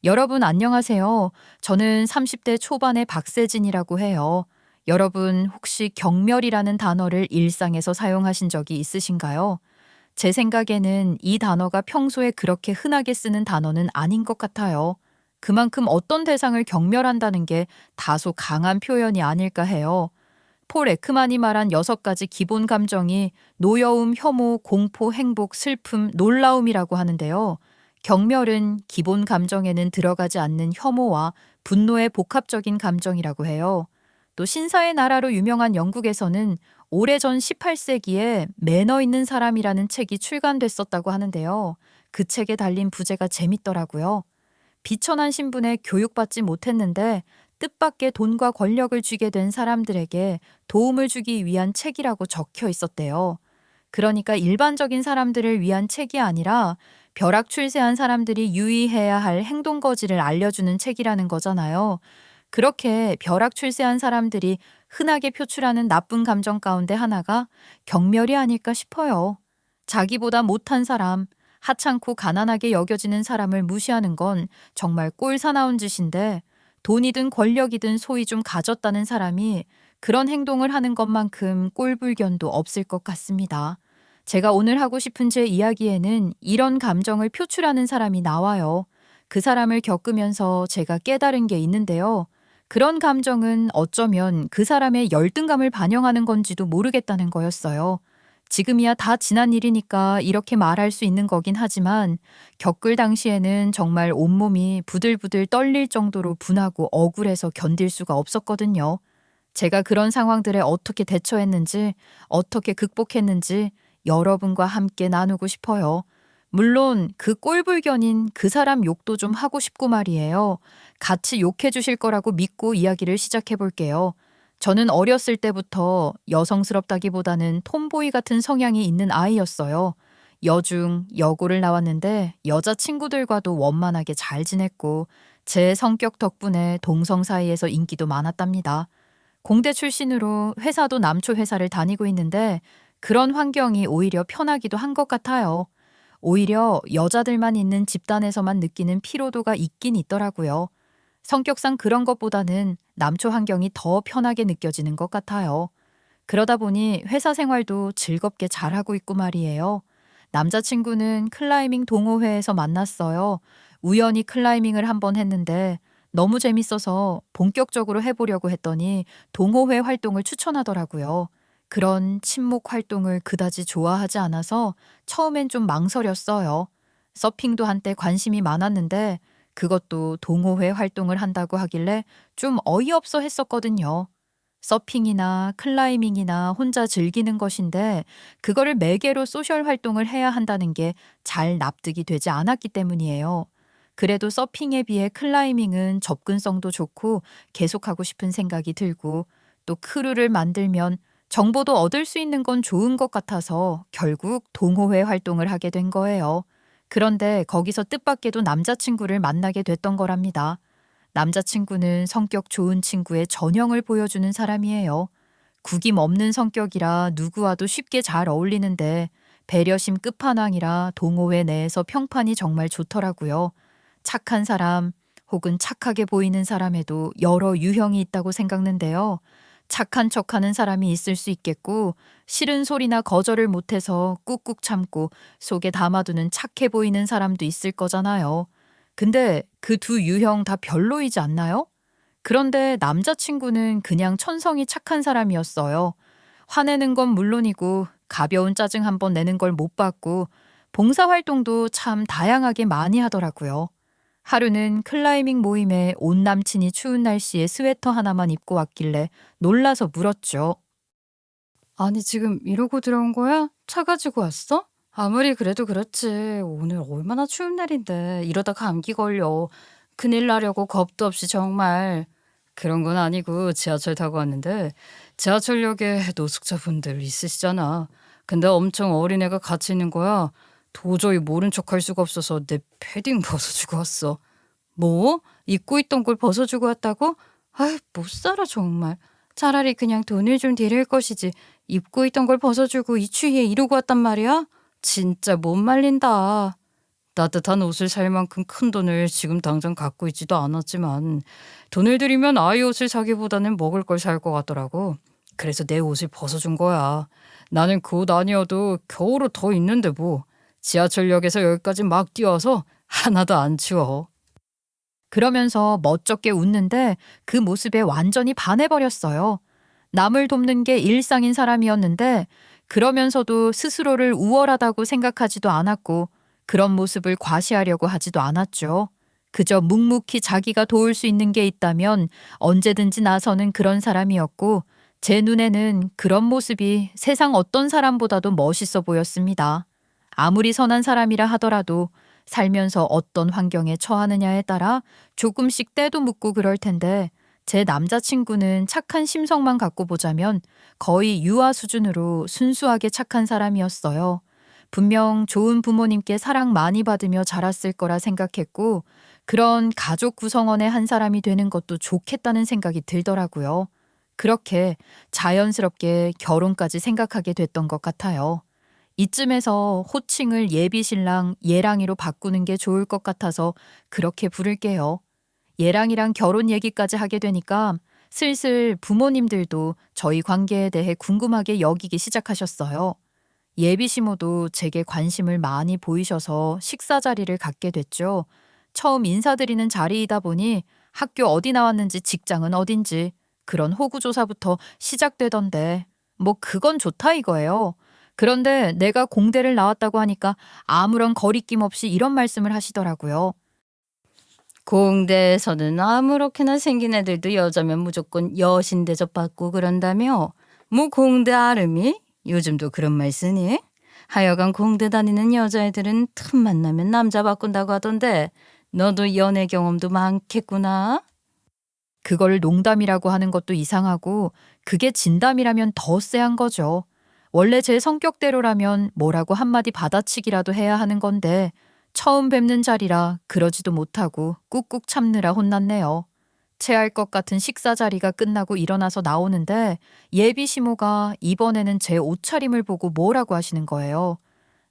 여러분 안녕하세요. 저는 30대 초반의 박세진이라고 해요. 여러분 혹시 경멸이라는 단어를 일상에서 사용하신 적이 있으신가요? 제 생각에는 이 단어가 평소에 그렇게 흔하게 쓰는 단어는 아닌 것 같아요. 그만큼 어떤 대상을 경멸한다는 게 다소 강한 표현이 아닐까 해요. 폴 에크만이 말한 6가지 기본 감정이 노여움, 혐오, 공포, 행복, 슬픔, 놀라움이라고 하는데요. 경멸은 기본 감정에는 들어가지 않는 혐오와 분노의 복합적인 감정이라고 해요. 또 신사의 나라로 유명한 영국에서는 오래전 18세기에 매너 있는 사람이라는 책이 출간됐었다고 하는데요. 그 책에 달린 부제가 재밌더라고요. 비천한 신분에 교육받지 못했는데 뜻밖의 돈과 권력을 쥐게 된 사람들에게 도움을 주기 위한 책이라고 적혀 있었대요. 그러니까 일반적인 사람들을 위한 책이 아니라 벼락출세한 사람들이 유의해야 할 행동거지를 알려주는 책이라는 거잖아요. 그렇게 벼락출세한 사람들이 흔하게 표출하는 나쁜 감정 가운데 하나가 경멸이 아닐까 싶어요. 자기보다 못한 사람, 하찮고 가난하게 여겨지는 사람을 무시하는 건 정말 꼴사나운 짓인데 돈이든 권력이든 소위 좀 가졌다는 사람이 그런 행동을 하는 것만큼 꼴불견도 없을 것 같습니다. 제가 오늘 하고 싶은 제 이야기에는 이런 감정을 표출하는 사람이 나와요. 그 사람을 겪으면서 제가 깨달은 게 있는데요. 그런 감정은 어쩌면 그 사람의 열등감을 반영하는 건지도 모르겠다는 거였어요. 지금이야 다 지난 일이니까 이렇게 말할 수 있는 거긴 하지만 겪을 당시에는 정말 온몸이 부들부들 떨릴 정도로 분하고 억울해서 견딜 수가 없었거든요. 제가 그런 상황들에 어떻게 대처했는지, 어떻게 극복했는지 여러분과 함께 나누고 싶어요. 물론 그 꼴불견인 그 사람 욕도 좀 하고 싶고 말이에요. 같이 욕해 주실 거라고 믿고 이야기를 시작해 볼게요. 저는 어렸을 때부터 여성스럽다기보다는 톰보이 같은 성향이 있는 아이였어요. 여중, 여고를 나왔는데 여자친구들과도 원만하게 잘 지냈고 제 성격 덕분에 동성 사이에서 인기도 많았답니다. 공대 출신으로 회사도 남초 회사를 다니고 있는데 그런 환경이 오히려 편하기도 한 것 같아요. 오히려 여자들만 있는 집단에서만 느끼는 피로도가 있긴 있더라고요. 성격상 그런 것보다는 남초 환경이 더 편하게 느껴지는 것 같아요. 그러다 보니 회사 생활도 즐겁게 잘하고 있고 말이에요. 남자친구는 클라이밍 동호회에서 만났어요. 우연히 클라이밍을 한번 했는데 너무 재밌어서 본격적으로 해보려고 했더니 동호회 활동을 추천하더라고요. 그런 친목 활동을 그다지 좋아하지 않아서 처음엔 좀 망설였어요. 서핑도 한때 관심이 많았는데 그것도 동호회 활동을 한다고 하길래 좀 어이없어 했었거든요. 서핑이나 클라이밍이나 혼자 즐기는 것인데 그거를 매개로 소셜 활동을 해야 한다는 게 잘 납득이 되지 않았기 때문이에요. 그래도 서핑에 비해 클라이밍은 접근성도 좋고 계속하고 싶은 생각이 들고 또 크루를 만들면 정보도 얻을 수 있는 건 좋은 것 같아서 결국 동호회 활동을 하게 된 거예요. 그런데 거기서 뜻밖에도 남자친구를 만나게 됐던 거랍니다. 남자친구는 성격 좋은 친구의 전형을 보여주는 사람이에요. 구김 없는 성격이라 누구와도 쉽게 잘 어울리는데 배려심 끝판왕이라 동호회 내에서 평판이 정말 좋더라고요. 착한 사람 혹은 착하게 보이는 사람에도 여러 유형이 있다고 생각는데요. 착한 척하는 사람이 있을 수 있겠고 싫은 소리나 거절을 못해서 꾹꾹 참고 속에 담아두는 착해 보이는 사람도 있을 거잖아요. 근데 그 두 유형 다 별로이지 않나요? 그런데 남자친구는 그냥 천성이 착한 사람이었어요. 화내는 건 물론이고 가벼운 짜증 한번 내는 걸 못 봤고 봉사활동도 참 다양하게 많이 하더라고요. 하루는 클라이밍 모임에 온 남친이 추운 날씨에 스웨터 하나만 입고 왔길래 놀라서 물었죠. 아니, 지금 이러고 들어온 거야? 차 가지고 왔어? 아무리 그래도 그렇지. 오늘 얼마나 추운 날인데 이러다 감기 걸려. 큰일 나려고 겁도 없이 정말. 그런 건 아니고 지하철 타고 왔는데 지하철역에 노숙자분들 있으시잖아. 근데 엄청 어린애가 같이 있는 거야. 도저히 모른 척할 수가 없어서 내 패딩 벗어주고 왔어. 뭐? 입고 있던 걸 벗어주고 왔다고? 아이, 못 살아 정말. 차라리 그냥 돈을 좀 드릴 것이지. 입고 있던 걸 벗어주고 이 추위에 이러고 왔단 말이야? 진짜 못 말린다. 따뜻한 옷을 살 만큼 큰 돈을 지금 당장 갖고 있지도 않았지만 돈을 들이면 아이 옷을 사기보다는 먹을 걸 살 것 같더라고. 그래서 내 옷을 벗어준 거야. 나는 그 옷 아니어도 겨울옷 더 있는데 뭐. 지하철역에서 여기까지 막 뛰어와서 하나도 안 추워. 그러면서 멋쩍게 웃는데 그 모습에 완전히 반해버렸어요. 남을 돕는 게 일상인 사람이었는데 그러면서도 스스로를 우월하다고 생각하지도 않았고 그런 모습을 과시하려고 하지도 않았죠. 그저 묵묵히 자기가 도울 수 있는 게 있다면 언제든지 나서는 그런 사람이었고 제 눈에는 그런 모습이 세상 어떤 사람보다도 멋있어 보였습니다. 아무리 선한 사람이라 하더라도 살면서 어떤 환경에 처하느냐에 따라 조금씩 때도 묻고 그럴 텐데 제 남자친구는 착한 심성만 갖고 보자면 거의 유아 수준으로 순수하게 착한 사람이었어요. 분명 좋은 부모님께 사랑 많이 받으며 자랐을 거라 생각했고 그런 가족 구성원의 한 사람이 되는 것도 좋겠다는 생각이 들더라고요. 그렇게 자연스럽게 결혼까지 생각하게 됐던 것 같아요. 이쯤에서 호칭을 예비신랑 예랑이로 바꾸는 게 좋을 것 같아서 그렇게 부를게요. 예랑이랑 결혼 얘기까지 하게 되니까 슬슬 부모님들도 저희 관계에 대해 궁금하게 여기기 시작하셨어요. 예비 시모도 제게 관심을 많이 보이셔서 식사 자리를 갖게 됐죠. 처음 인사드리는 자리이다 보니 학교 어디 나왔는지 직장은 어딘지 그런 호구조사부터 시작되던데 뭐 그건 좋다 이거예요. 그런데 내가 공대를 나왔다고 하니까 아무런 거리낌 없이 이런 말씀을 하시더라고요. 공대에서는 아무렇게나 생긴 애들도 여자면 무조건 여신 대접받고 그런다며? 뭐 공대 아름이? 요즘도 그런 말 쓰니? 하여간 공대 다니는 여자애들은 틈만 나면 남자 바꾼다고 하던데 너도 연애 경험도 많겠구나? 그걸 농담이라고 하는 것도 이상하고 그게 진담이라면 더 쎄한 거죠. 원래 제 성격대로라면 뭐라고 한마디 받아치기라도 해야 하는 건데 처음 뵙는 자리라 그러지도 못하고 꾹꾹 참느라 혼났네요. 체할 것 같은 식사 자리가 끝나고 일어나서 나오는데 예비 시모가 이번에는 제 옷차림을 보고 뭐라고 하시는 거예요.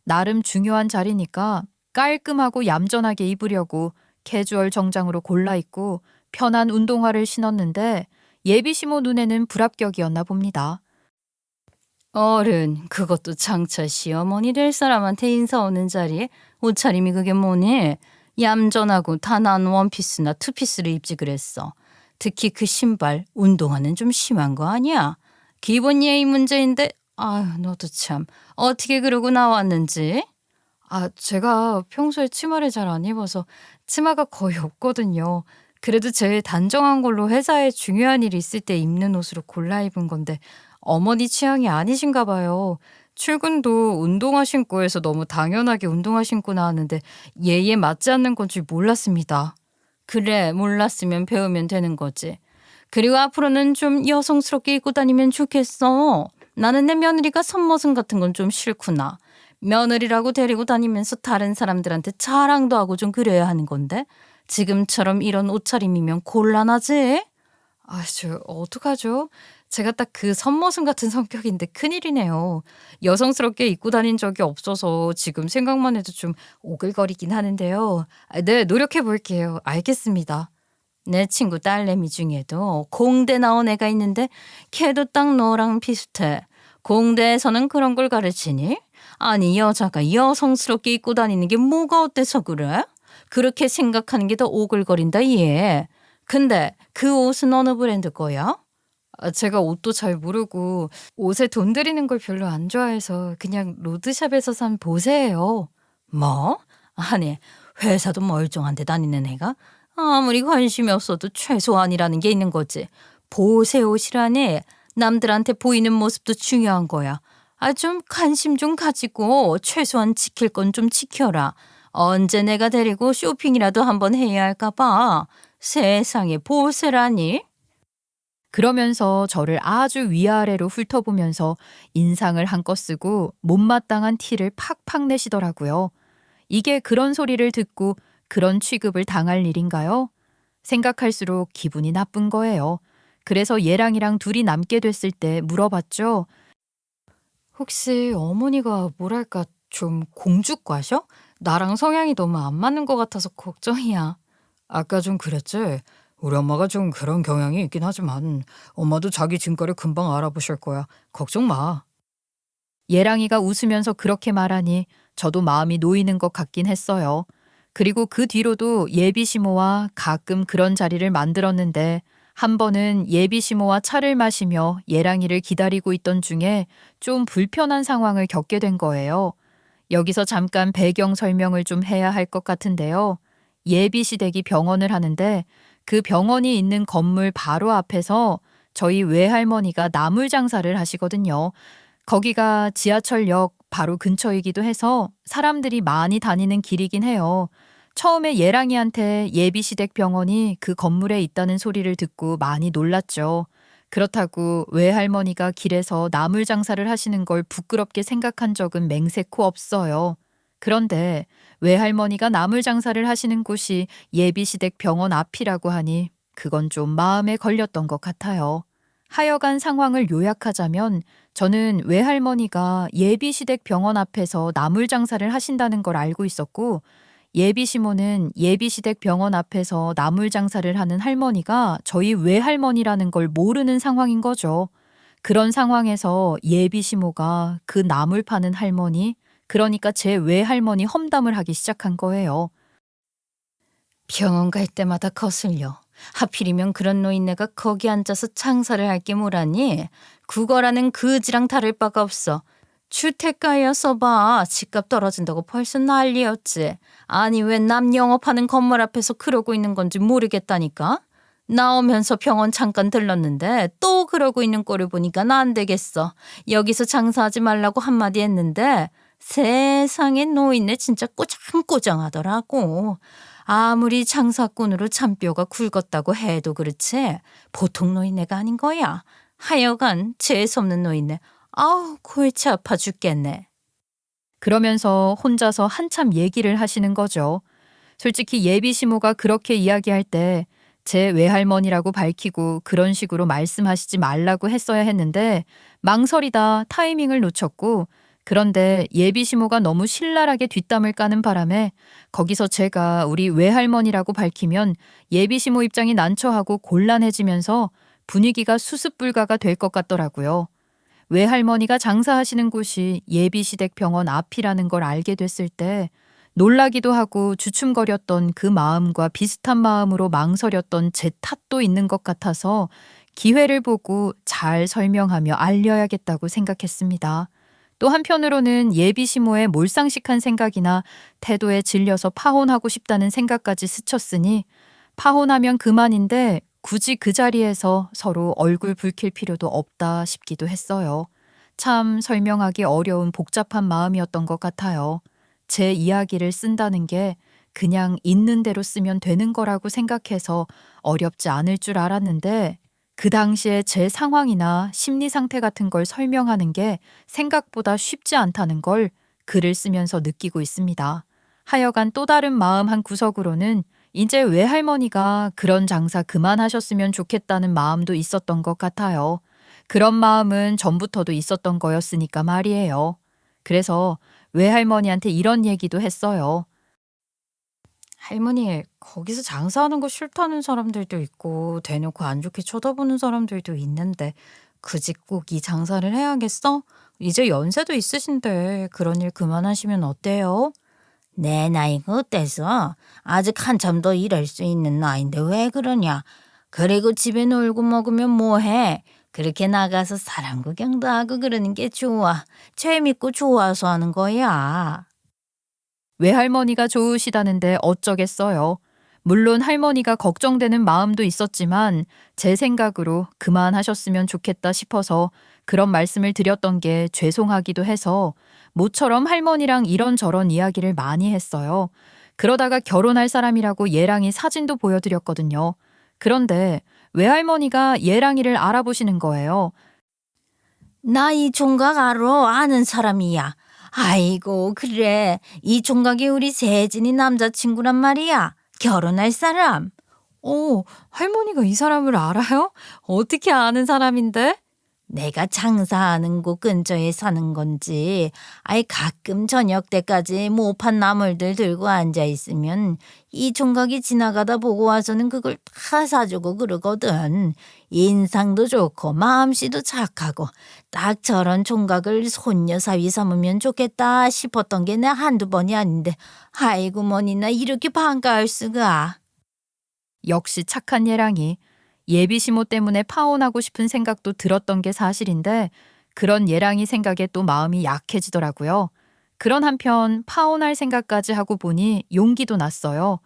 나름 중요한 자리니까 깔끔하고 얌전하게 입으려고 캐주얼 정장으로 골라 입고 편한 운동화를 신었는데 예비 시모 눈에는 불합격이었나 봅니다. 어른, 그것도 장차 시어머니 될 사람한테 인사 오는 자리에 옷차림이 그게 뭐니? 얌전하고 단아한 원피스나 투피스를 입지 그랬어. 특히 그 신발, 운동화는 좀 심한 거 아니야? 기본 예의 문제인데, 아유, 너도 참, 어떻게 그러고 나왔는지? 제가 평소에 치마를 잘 안 입어서 치마가 거의 없거든요. 그래도 제일 단정한 걸로 회사에 중요한 일이 있을 때 입는 옷으로 골라 입은 건데 어머니 취향이 아니신가 봐요. 출근도 운동화 신고 해서 너무 당연하게 운동화 신고 나왔는데 예의에 맞지 않는 건 줄 몰랐습니다. 그래, 몰랐으면 배우면 되는 거지. 그리고 앞으로는 좀 여성스럽게 입고 다니면 좋겠어. 나는 내 며느리가 손모습 같은 건 좀 싫구나. 며느리라고 데리고 다니면서 다른 사람들한테 자랑도 하고 좀 그래야 하는 건데 지금처럼 이런 옷차림이면 곤란하지? 저 어떡하죠? 제가 딱 그 선머슴 같은 성격인데 큰일이네요. 여성스럽게 입고 다닌 적이 없어서 지금 생각만 해도 좀 오글거리긴 하는데요. 네, 노력해 볼게요. 알겠습니다. 내 친구 딸내미 중에도 공대 나온 애가 있는데 걔도 딱 너랑 비슷해. 공대에서는 그런 걸 가르치니? 아니, 여자가 여성스럽게 입고 다니는 게 뭐가 어때서 그래? 그렇게 생각하는 게 더 오글거린다 얘. 근데 그 옷은 어느 브랜드 거야? 제가 옷도 잘 모르고 옷에 돈 들이는 걸 별로 안 좋아해서 그냥 로드샵에서 산 보세예요. 뭐? 아니, 회사도 멀쩡한 데 다니는 애가 아무리 관심이 없어도 최소한이라는 게 있는 거지. 보세 옷이라니 남들한테 보이는 모습도 중요한 거야. 좀 관심 좀 가지고 최소한 지킬 건 좀 지켜라. 언제 내가 데리고 쇼핑이라도 한번 해야 할까 봐. 세상에 보세라니? 그러면서 저를 아주 위아래로 훑어보면서 인상을 한껏 쓰고 못마땅한 티를 팍팍 내시더라고요. 이게 그런 소리를 듣고 그런 취급을 당할 일인가요? 생각할수록 기분이 나쁜 거예요. 그래서 얘랑이랑 둘이 남게 됐을 때 물어봤죠. 혹시 어머니가 뭐랄까 좀 공주과셔? 나랑 성향이 너무 안 맞는 것 같아서 걱정이야. 아까 좀 그랬지? 우리 엄마가 좀 그런 경향이 있긴 하지만 엄마도 자기 진가를 금방 알아보실 거야. 걱정 마. 예랑이가 웃으면서 그렇게 말하니 저도 마음이 놓이는 것 같긴 했어요. 그리고 그 뒤로도 예비시모와 가끔 그런 자리를 만들었는데 한 번은 예비시모와 차를 마시며 예랑이를 기다리고 있던 중에 좀 불편한 상황을 겪게 된 거예요. 여기서 잠깐 배경 설명을 좀 해야 할 것 같은데요. 예비시댁이 병원을 하는데 그 병원이 있는 건물 바로 앞에서 저희 외할머니가 나물 장사를 하시거든요. 거기가 지하철역 바로 근처이기도 해서 사람들이 많이 다니는 길이긴 해요. 처음에 예랑이한테 예비시댁 병원이 그 건물에 있다는 소리를 듣고 많이 놀랐죠. 그렇다고 외할머니가 길에서 나물 장사를 하시는 걸 부끄럽게 생각한 적은 맹세코 없어요. 그런데 외할머니가 나물 장사를 하시는 곳이 예비시댁 병원 앞이라고 하니 그건 좀 마음에 걸렸던 것 같아요. 하여간 상황을 요약하자면 저는 외할머니가 예비시댁 병원 앞에서 나물 장사를 하신다는 걸 알고 있었고 예비시모는 예비시댁 병원 앞에서 나물 장사를 하는 할머니가 저희 외할머니라는 걸 모르는 상황인 거죠. 그런 상황에서 예비시모가 그 나물 파는 할머니, 그러니까 제 외할머니 험담을 하기 시작한 거예요. 병원 갈 때마다 거슬려. 하필이면 그런 노인네가 거기 앉아서 장사를 할 게 뭐라니? 국어라는 그지랑 다를 바가 없어. 주택가야 써봐. 집값 떨어진다고 벌써 난리였지. 아니 왜 남 영업하는 건물 앞에서 그러고 있는 건지 모르겠다니까. 나오면서 병원 잠깐 들렀는데 또 그러고 있는 꼴을 보니까 나 안 되겠어. 여기서 장사하지 말라고 한마디 했는데 세상에 노인네 진짜 꼬장꼬장하더라고. 아무리 장사꾼으로 잔뼈가 굵었다고 해도 그렇지 보통 노인네가 아닌 거야. 하여간 재수없는 노인네. 아우 골치 아파 죽겠네. 그러면서 혼자서 한참 얘기를 하시는 거죠. 솔직히 예비시모가 그렇게 이야기할 때 제 외할머니라고 밝히고 그런 식으로 말씀하시지 말라고 했어야 했는데 망설이다 타이밍을 놓쳤고 그런데 예비시모가 너무 신랄하게 뒷담을 까는 바람에 거기서 제가 우리 외할머니라고 밝히면 예비시모 입장이 난처하고 곤란해지면서 분위기가 수습불가가 될 것 같더라고요. 외할머니가 장사하시는 곳이 예비시댁 병원 앞이라는 걸 알게 됐을 때 놀라기도 하고 주춤거렸던 그 마음과 비슷한 마음으로 망설였던 제 탓도 있는 것 같아서 기회를 보고 잘 설명하며 알려야겠다고 생각했습니다. 또 한편으로는 예비시모의 몰상식한 생각이나 태도에 질려서 파혼하고 싶다는 생각까지 스쳤으니 파혼하면 그만인데 굳이 그 자리에서 서로 얼굴 붉힐 필요도 없다 싶기도 했어요. 참 설명하기 어려운 복잡한 마음이었던 것 같아요. 제 이야기를 쓴다는 게 그냥 있는 대로 쓰면 되는 거라고 생각해서 어렵지 않을 줄 알았는데 그 당시에 제 상황이나 심리 상태 같은 걸 설명하는 게 생각보다 쉽지 않다는 걸 글을 쓰면서 느끼고 있습니다. 하여간 또 다른 마음 한 구석으로는 이제 외할머니가 그런 장사 그만하셨으면 좋겠다는 마음도 있었던 것 같아요. 그런 마음은 전부터도 있었던 거였으니까 말이에요. 그래서 외할머니한테 이런 얘기도 했어요. 할머니, 거기서 장사하는 거 싫다는 사람들도 있고 대놓고 안 좋게 쳐다보는 사람들도 있는데 굳이 꼭 이 장사를 해야겠어? 이제 연세도 있으신데 그런 일 그만하시면 어때요? 내 나이가 어때서? 아직 한참 더 일할 수 있는 나이인데 왜 그러냐? 그리고 집에 놀고 먹으면 뭐해? 그렇게 나가서 사람 구경도 하고 그러는 게 좋아. 재밌고 좋아서 하는 거야. 외할머니가 좋으시다는데 어쩌겠어요. 물론 할머니가 걱정되는 마음도 있었지만 제 생각으로 그만하셨으면 좋겠다 싶어서 그런 말씀을 드렸던 게 죄송하기도 해서 모처럼 할머니랑 이런저런 이야기를 많이 했어요. 그러다가 결혼할 사람이라고 예랑이 사진도 보여드렸거든요. 그런데 외할머니가 예랑이를 알아보시는 거예요. 나 이 총각 알아. 아는 사람이야. 아이고 그래. 이 총각이 우리 세진이 남자친구란 말이야. 결혼할 사람. 오, 할머니가 이 사람을 알아요? 어떻게 아는 사람인데? 내가 장사하는 곳 근처에 사는 건지, 아이 가끔 저녁 때까지 못 판 나물들 들고 앉아 있으면 이 총각이 지나가다 보고 와서는 그걸 다 사주고 그러거든. 인상도 좋고 마음씨도 착하고 딱 저런 총각을 손녀 사위 삼으면 좋겠다 싶었던 게 내 한두 번이 아닌데, 아이고 뭐니나 이렇게 반가울 수가. 역시 착한 예랑이 예비시모 때문에 파혼하고 싶은 생각도 들었던 게 사실인데 그런 예랑이 생각에 또 마음이 약해지더라고요. 그런 한편 파혼할 생각까지 하고 보니 용기도 났어요.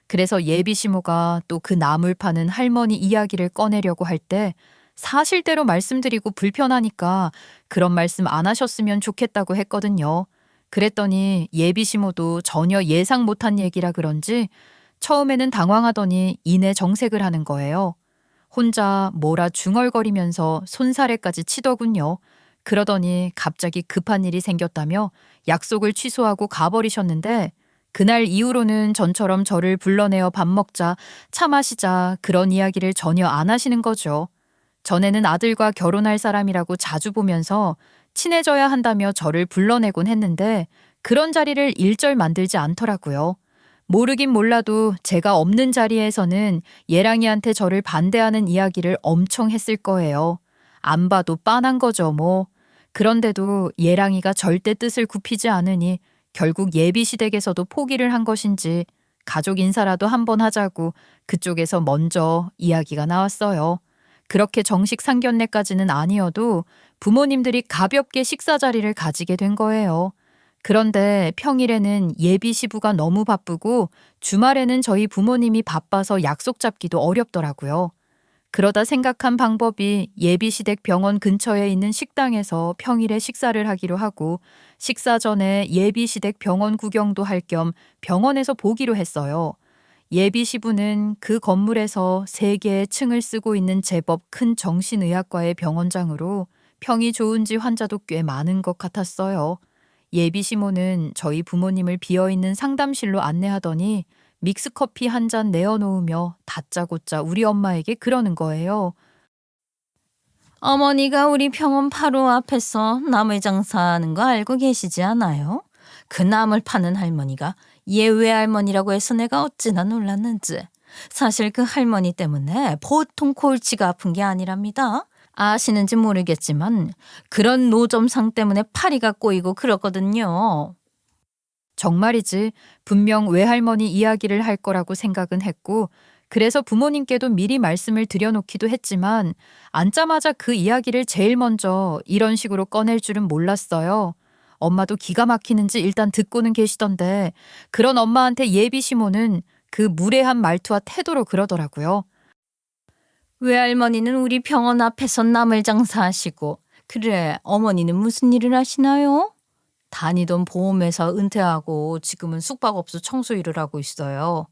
그래서 예비시모가 또 그 나물 파는 할머니 이야기를 꺼내려고 할 때 사실대로 말씀드리고 불편하니까 그런 말씀 안 하셨으면 좋겠다고 했거든요. 그랬더니 예비시모도 전혀 예상 못한 얘기라 그런지 처음에는 당황하더니 이내 정색을 하는 거예요. 혼자 뭐라 중얼거리면서 손사래까지 치더군요. 그러더니 갑자기 급한 일이 생겼다며 약속을 취소하고 가버리셨는데 그날 이후로는 전처럼 저를 불러내어 밥 먹자, 차 마시자 그런 이야기를 전혀 안 하시는 거죠. 전에는 아들과 결혼할 사람이라고 자주 보면서 친해져야 한다며 저를 불러내곤 했는데 그런 자리를 일절 만들지 않더라고요. 모르긴 몰라도 제가 없는 자리에서는 예랑이한테 저를 반대하는 이야기를 엄청 했을 거예요. 안 봐도 빤한 거죠, 뭐. 그런데도 예랑이가 절대 뜻을 굽히지 않으니 결국 예비시댁에서도 포기를 한 것인지 가족 인사라도 한번 하자고 그쪽에서 먼저 이야기가 나왔어요. 그렇게 정식 상견례까지는 아니어도 부모님들이 가볍게 식사 자리를 가지게 된 거예요. 그런데 평일에는 예비 시부가 너무 바쁘고 주말에는 저희 부모님이 바빠서 약속 잡기도 어렵더라고요. 그러다 생각한 방법이 예비시댁 병원 근처에 있는 식당에서 평일에 식사를 하기로 하고 식사 전에 예비시댁 병원 구경도 할 겸 병원에서 보기로 했어요. 예비시부는 그 건물에서 3개의 층을 쓰고 있는 제법 큰 정신의학과의 병원장으로 평이 좋은지 환자도 꽤 많은 것 같았어요. 예비시모는 저희 부모님을 비어있는 상담실로 안내하더니 믹스커피 한 잔 내어놓으며 다짜고짜 우리 엄마에게 그러는 거예요. 어머니가 우리 병원 바로 앞에서 나물 장사하는 거 알고 계시지 않아요? 그 나물 파는 할머니가 얘 외할머니라고 해서 내가 어찌나 놀랐는지. 사실 그 할머니 때문에 보통 골치가 아픈 게 아니랍니다. 아시는지 모르겠지만 그런 노점상 때문에 파리가 꼬이고 그러거든요. 정말이지 분명 외할머니 이야기를 할 거라고 생각은 했고 그래서 부모님께도 미리 말씀을 드려놓기도 했지만 앉자마자 그 이야기를 제일 먼저 이런 식으로 꺼낼 줄은 몰랐어요. 엄마도 기가 막히는지 일단 듣고는 계시던데 그런 엄마한테 예비시모는 그 무례한 말투와 태도로 그러더라고요. 외할머니는 우리 병원 앞에서 나물 장사하시고, 그래 어머니는 무슨 일을 하시나요? 다니던 보험회사 은퇴하고 지금은 숙박업소 청소 일을 하고 있어요.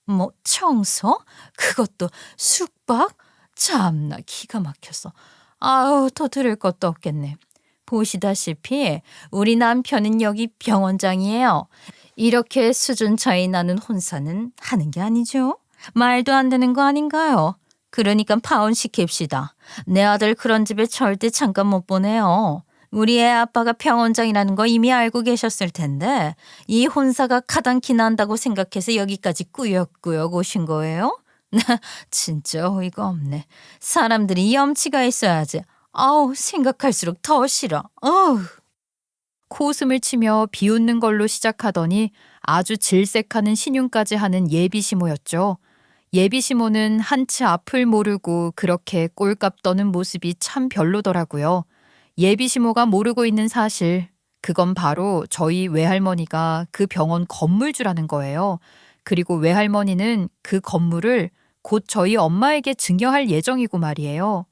뭐 청소? 그것도 숙박? 참나 기가 막혀서. 아우 더 들을 것도 없겠네. 보시다시피 우리 남편은 여기 병원장이에요. 이렇게 수준 차이 나는 혼사는 하는 게 아니죠. 말도 안 되는 거 아닌가요? 그러니까 파혼시킵시다. 내 아들 그런 집에 절대 잠깐 못 보내요. 우리 애 아빠가 병원장이라는 거 이미 알고 계셨을 텐데 이 혼사가 가당키 난다고 생각해서 여기까지 꾸역꾸역 오신 거예요? 나 진짜 어이가 없네. 사람들이 염치가 있어야지. 아우 생각할수록 더 싫어. 어우. 코웃음을 치며 비웃는 걸로 시작하더니 아주 질색하는 신용까지 하는 예비시모였죠. 예비시모는 한치 앞을 모르고 그렇게 꼴값 떠는 모습이 참 별로더라고요. 예비시모가 모르고 있는 사실, 그건 바로 저희 외할머니가 그 병원 건물주라는 거예요. 그리고 외할머니는 그 건물을 곧 저희 엄마에게 증여할 예정이고 말이에요.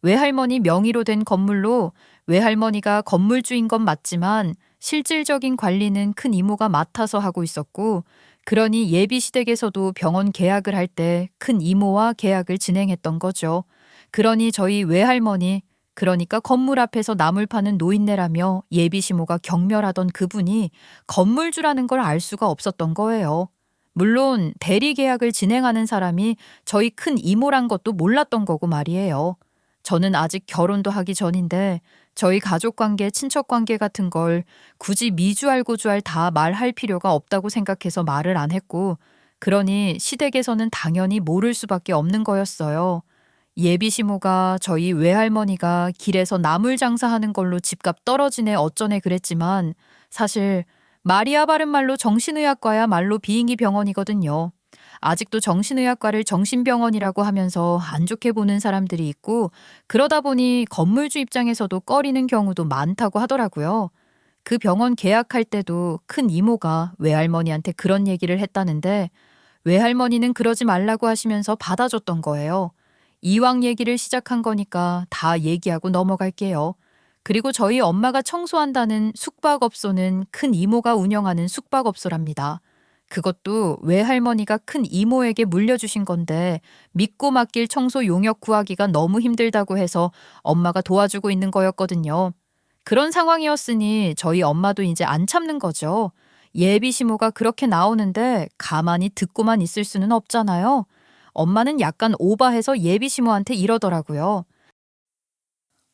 외할머니 명의로 된 건물로 외할머니가 건물주인 건 맞지만 실질적인 관리는 큰 이모가 맡아서 하고 있었고 그러니 예비시댁에서도 병원 계약을 할 때 큰 이모와 계약을 진행했던 거죠. 그러니 저희 외할머니, 그러니까 건물 앞에서 나물 파는 노인네라며 예비시모가 경멸하던 그분이 건물주라는 걸 알 수가 없었던 거예요. 물론 대리 계약을 진행하는 사람이 저희 큰 이모란 것도 몰랐던 거고 말이에요. 저는 아직 결혼도 하기 전인데 저희 가족관계, 친척관계 같은 걸 굳이 미주알고주알 다 말할 필요가 없다고 생각해서 말을 안 했고, 그러니 시댁에서는 당연히 모를 수밖에 없는 거였어요. 예비 시모가 저희 외할머니가 길에서 나물 장사하는 걸로 집값 떨어지네 어쩌네 그랬지만 사실 마리아 바른 말로 정신의학과야 말로 비행기 병원이거든요. 아직도 정신의학과를 정신병원이라고 하면서 안 좋게 보는 사람들이 있고, 그러다 보니 건물주 입장에서도 꺼리는 경우도 많다고 하더라고요. 그 병원 계약할 때도 큰 이모가 외할머니한테 그런 얘기를 했다는데 외할머니는 그러지 말라고 하시면서 받아줬던 거예요. 이왕 얘기를 시작한 거니까 다 얘기하고 넘어갈게요. 그리고 저희 엄마가 청소한다는 숙박업소는 큰 이모가 운영하는 숙박업소랍니다. 그것도 외할머니가 큰 이모에게 물려주신 건데 믿고 맡길 청소 용역 구하기가 너무 힘들다고 해서 엄마가 도와주고 있는 거였거든요. 그런 상황이었으니 저희 엄마도 이제 안 참는 거죠. 예비 시모가 그렇게 나오는데 가만히 듣고만 있을 수는 없잖아요. 엄마는 약간 오바해서 예비 시모한테 이러더라고요.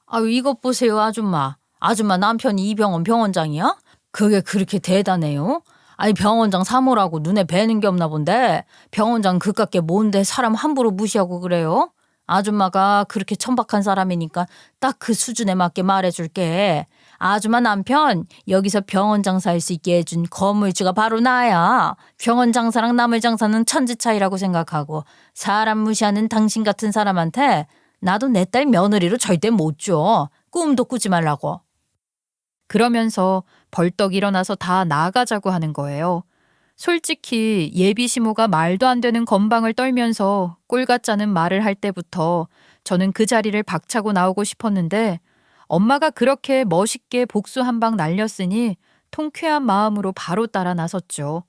아유, 이것 보세요, 아줌마. 아줌마 남편이 이 병원 병원장이야? 그게 그렇게 대단해요? 아니, 병원장 사모라고 눈에 뵈는 게 없나 본데 병원장 그깟게 뭔데 사람 함부로 무시하고 그래요? 아줌마가 그렇게 천박한 사람이니까 딱 그 수준에 맞게 말해줄게. 아줌마 남편 여기서 병원 장사할 수 있게 해준 건물주가 바로 나야. 병원 장사랑 나물 장사는 천지 차이라고 생각하고 사람 무시하는 당신 같은 사람한테 나도 내 딸 며느리로 절대 못 줘. 꿈도 꾸지 말라고. 그러면서 벌떡 일어나서 다 나가자고 하는 거예요. 솔직히 예비 시모가 말도 안 되는 건방을 떨면서 꼴 같자는 말을 할 때부터 저는 그 자리를 박차고 나오고 싶었는데 엄마가 그렇게 멋있게 복수 한 방 날렸으니 통쾌한 마음으로 바로 따라 나섰죠.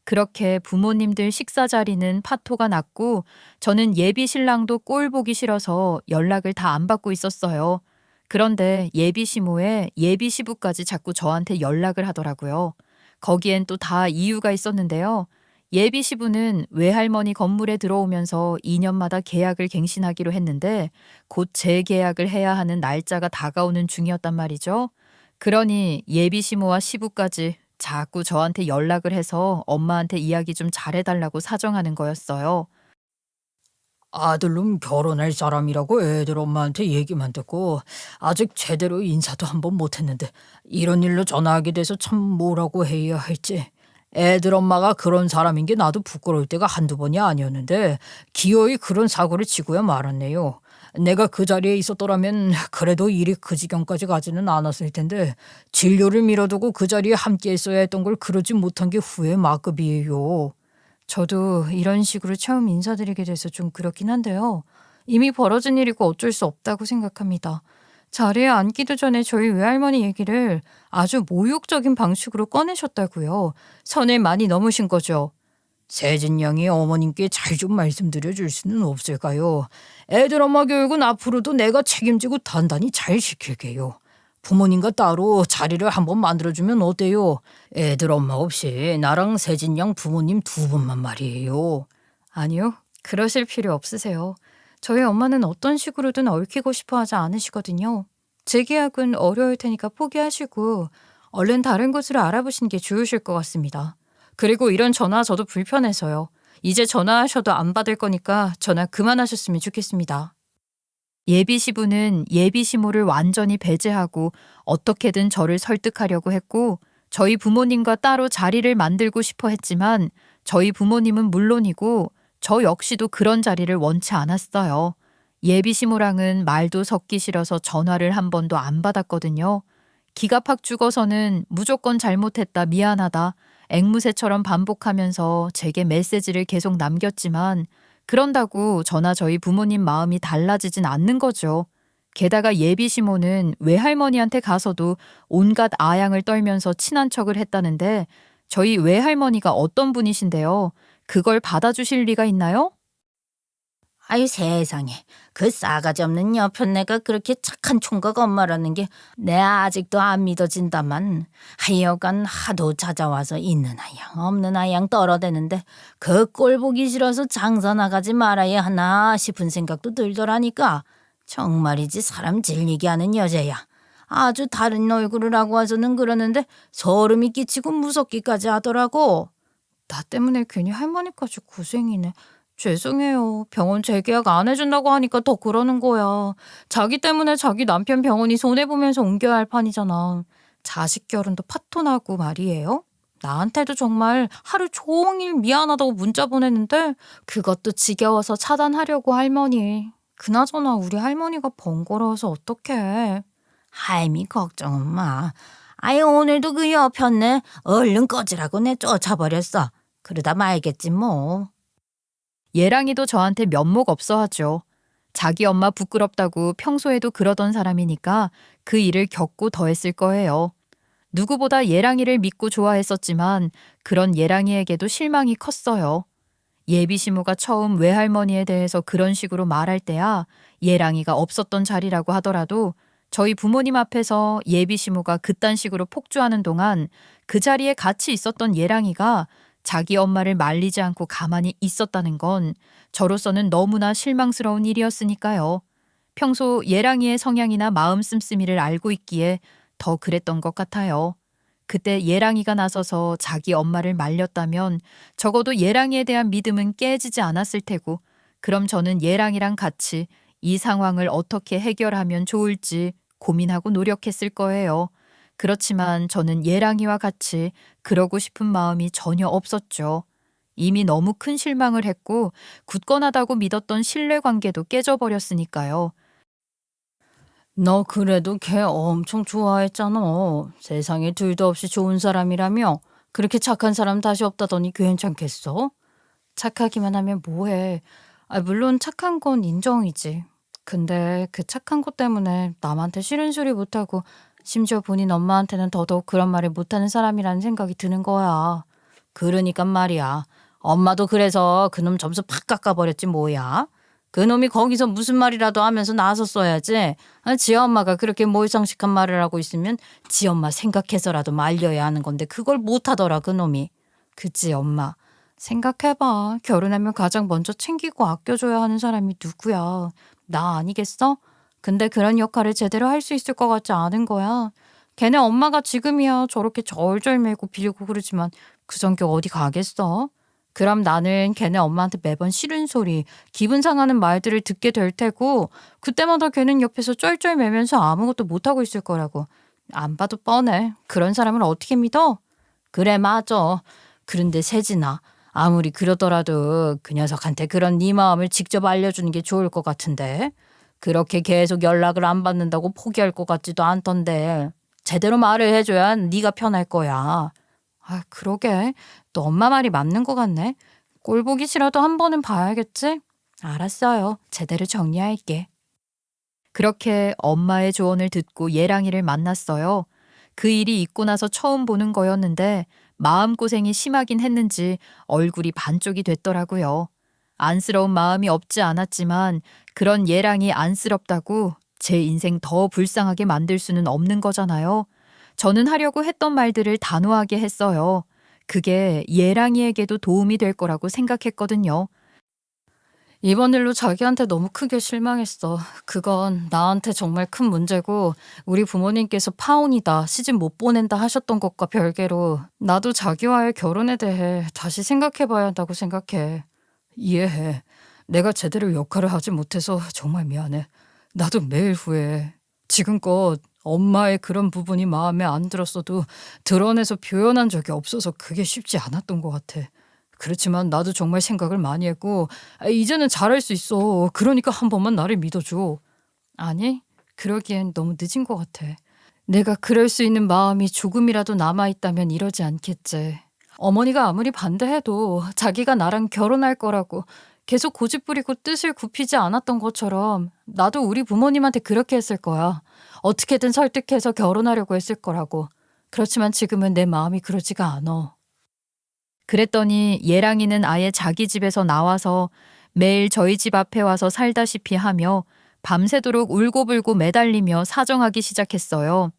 그렇게 부모님들 식사 자리는 파토가 났고 저는 예비 신랑도 꼴 보기 싫어서 연락을 다 안 받고 있었어요. 그런데 예비 시모에 예비 시부까지 자꾸 저한테 연락을 하더라고요. 거기엔 또 다 이유가 있었는데요. 예비 시부는 외할머니 건물에 들어오면서 2년마다 계약을 갱신하기로 했는데 곧 재계약을 해야 하는 날짜가 다가오는 중이었단 말이죠. 그러니 예비 시모와 시부까지 자꾸 저한테 연락을 해서 엄마한테 이야기 좀 잘해달라고 사정하는 거였어요. 아들놈 결혼할 사람이라고 애들 엄마한테 얘기만 듣고 아직 제대로 인사도 한번 못했는데 이런 일로 전화하게 돼서 참 뭐라고 해야 할지. 애들 엄마가 그런 사람인 게 나도 부끄러울 때가 한두 번이 아니었는데 기어이 그런 사고를 치고야 말았네요. 내가 그 자리에 있었더라면 그래도 일이 그 지경까지 가지는 않았을 텐데 진료를 미뤄두고 그 자리에 함께 있어야 했던 걸 그러지 못한 게 후회 막급이에요. 저도 이런 식으로 처음 인사드리게 돼서 좀 그렇긴 한데요. 이미 벌어진 일이고 어쩔 수 없다고 생각합니다. 자리에 앉기도 전에 저희 외할머니 얘기를 아주 모욕적인 방식으로 꺼내셨다고요. 선을 많이 넘으신 거죠. 세진 양이 어머님께 잘 좀 말씀드려 줄 수는 없을까요? 애들 엄마 교육은 앞으로도 내가 책임지고 단단히 잘 시킬게요. 부모님과 따로 자리를 한번 만들어주면 어때요? 애들 엄마 없이 나랑 세진 양 부모님 두 분만 말이에요. 아니요. 그러실 필요 없으세요. 저희 엄마는 어떤 식으로든 얽히고 싶어 하지 않으시거든요. 재계약은 어려울 테니까 포기하시고 얼른 다른 곳으로 알아보시는 게 좋으실 것 같습니다. 그리고 이런 전화 저도 불편해서요. 이제 전화하셔도 안 받을 거니까 전화 그만하셨으면 좋겠습니다. 예비 시부는 예비 시모를 완전히 배제하고 어떻게든 저를 설득하려고 했고 저희 부모님과 따로 자리를 만들고 싶어 했지만 저희 부모님은 물론이고 저 역시도 그런 자리를 원치 않았어요. 예비 시모랑은 말도 섞기 싫어서 전화를 한 번도 안 받았거든요. 기가 팍 죽어서는 무조건 잘못했다 미안하다 앵무새처럼 반복하면서 제게 메시지를 계속 남겼지만 그런다고 저나 저희 부모님 마음이 달라지진 않는 거죠. 게다가 예비 시모는 외할머니한테 가서도 온갖 아양을 떨면서 친한 척을 했다는데 저희 외할머니가 어떤 분이신데요? 그걸 받아주실 리가 있나요? 아유 세상에, 그 싸가지 없는 여편네가 그렇게 착한 총각 엄마라는 게 내 아직도 안 믿어진다만 하여간 하도 찾아와서 있는 아양 없는 아양 떨어대는데 그 꼴 보기 싫어서 장사 나가지 말아야 하나 싶은 생각도 들더라니까. 정말이지 사람 질리게 하는 여자야. 아주 다른 얼굴을 하고 와서는 그러는데 소름이 끼치고 무섭기까지 하더라고. 나 때문에 괜히 할머니까지 고생이네. 죄송해요. 병원 재계약 안 해준다고 하니까 더 그러는 거야. 자기 때문에 자기 남편 병원이 손해보면서 옮겨야 할 판이잖아. 자식 결혼도 파토나고 말이에요. 나한테도 정말 하루 종일 미안하다고 문자 보냈는데 그것도 지겨워서 차단하려고 할머니. 그나저나 우리 할머니가 번거로워서 어떡해. 할미 걱정은 마. 아유 오늘도 그 여편네 얼른 꺼지라고 내 쫓아버렸어. 그러다 말겠지 뭐. 예랑이도 저한테 면목 없어 하죠. 자기 엄마 부끄럽다고 평소에도 그러던 사람이니까 그 일을 겪고 더 했을 거예요. 누구보다 예랑이를 믿고 좋아했었지만 그런 예랑이에게도 실망이 컸어요. 예비 시무가 처음 외할머니에 대해서 그런 식으로 말할 때야 예랑이가 없었던 자리라고 하더라도 저희 부모님 앞에서 예비 시무가 그딴 식으로 폭주하는 동안 그 자리에 같이 있었던 예랑이가 자기 엄마를 말리지 않고 가만히 있었다는 건 저로서는 너무나 실망스러운 일이었으니까요. 평소 예랑이의 성향이나 마음 씀씀이를 알고 있기에 더 그랬던 것 같아요. 그때 예랑이가 나서서 자기 엄마를 말렸다면 적어도 예랑이에 대한 믿음은 깨지지 않았을 테고 그럼 저는 예랑이랑 같이 이 상황을 어떻게 해결하면 좋을지 고민하고 노력했을 거예요. 그렇지만 저는 예랑이와 같이 그러고 싶은 마음이 전혀 없었죠. 이미 너무 큰 실망을 했고 굳건하다고 믿었던 신뢰관계도 깨져버렸으니까요. 너 그래도 걔 엄청 좋아했잖아. 세상에 둘도 없이 좋은 사람이라며. 그렇게 착한 사람 다시 없다더니 괜찮겠어? 착하기만 하면 뭐해. 물론 착한 건 인정이지. 근데 그 착한 것 때문에 남한테 싫은 소리 못하고 심지어 본인 엄마한테는 더더욱 그런 말을 못하는 사람이라는 생각이 드는 거야. 그러니까 말이야. 엄마도 그래서 그놈 점수 팍 깎아버렸지 뭐야. 그놈이 거기서 무슨 말이라도 하면서 나섰어야지. 지 엄마가 그렇게 몰상식한 말을 하고 있으면 지 엄마 생각해서라도 말려야 하는 건데 그걸 못하더라 그놈이. 그치 엄마. 생각해봐. 결혼하면 가장 먼저 챙기고 아껴줘야 하는 사람이 누구야. 나 아니겠어? 근데 그런 역할을 제대로 할 수 있을 것 같지 않은 거야. 걔네 엄마가 지금이야 저렇게 절절매고 빌고 그러지만 그 성격 어디 가겠어? 그럼 나는 걔네 엄마한테 매번 싫은 소리, 기분 상하는 말들을 듣게 될 테고 그때마다 걔는 옆에서 쩔쩔매면서 아무것도 못하고 있을 거라고. 안 봐도 뻔해. 그런 사람을 어떻게 믿어? 그래 맞아. 그런데 세진아, 아무리 그러더라도 그 녀석한테 그런 네 마음을 직접 알려주는 게 좋을 것 같은데. 그렇게 계속 연락을 안 받는다고 포기할 것 같지도 않던데. 제대로 말을 해줘야 네가 편할 거야. 그러게. 너 엄마 말이 맞는 것 같네. 꼴 보기 싫어도 한 번은 봐야겠지? 알았어요. 제대로 정리할게. 그렇게 엄마의 조언을 듣고 예랑이를 만났어요. 그 일이 있고 나서 처음 보는 거였는데 마음고생이 심하긴 했는지 얼굴이 반쪽이 됐더라고요. 안쓰러운 마음이 없지 않았지만 그런 예랑이 안쓰럽다고 제 인생 더 불쌍하게 만들 수는 없는 거잖아요. 저는 하려고 했던 말들을 단호하게 했어요. 그게 예랑이에게도 도움이 될 거라고 생각했거든요. 이번 일로 자기한테 너무 크게 실망했어. 그건 나한테 정말 큰 문제고 우리 부모님께서 파혼이다, 시집 못 보낸다 하셨던 것과 별개로 나도 자기와의 결혼에 대해 다시 생각해봐야 한다고 생각해. 이해해. 내가 제대로 역할을 하지 못해서 정말 미안해. 나도 매일 후회해. 지금껏 엄마의 그런 부분이 마음에 안 들었어도 드러내서 표현한 적이 없어서 그게 쉽지 않았던 것 같아. 그렇지만 나도 정말 생각을 많이 했고 이제는 잘할 수 있어. 그러니까 한 번만 나를 믿어줘. 아니, 그러기엔 너무 늦은 것 같아. 내가 그럴 수 있는 마음이 조금이라도 남아있다면 이러지 않겠지. 어머니가 아무리 반대해도 자기가 나랑 결혼할 거라고 계속 고집부리고 뜻을 굽히지 않았던 것처럼 나도 우리 부모님한테 그렇게 했을 거야. 어떻게든 설득해서 결혼하려고 했을 거라고. 그렇지만 지금은 내 마음이 그러지가 않아. 그랬더니 예랑이는 아예 자기 집에서 나와서 매일 저희 집 앞에 와서 살다시피 하며 밤새도록 울고불고 매달리며 사정하기 시작했어요.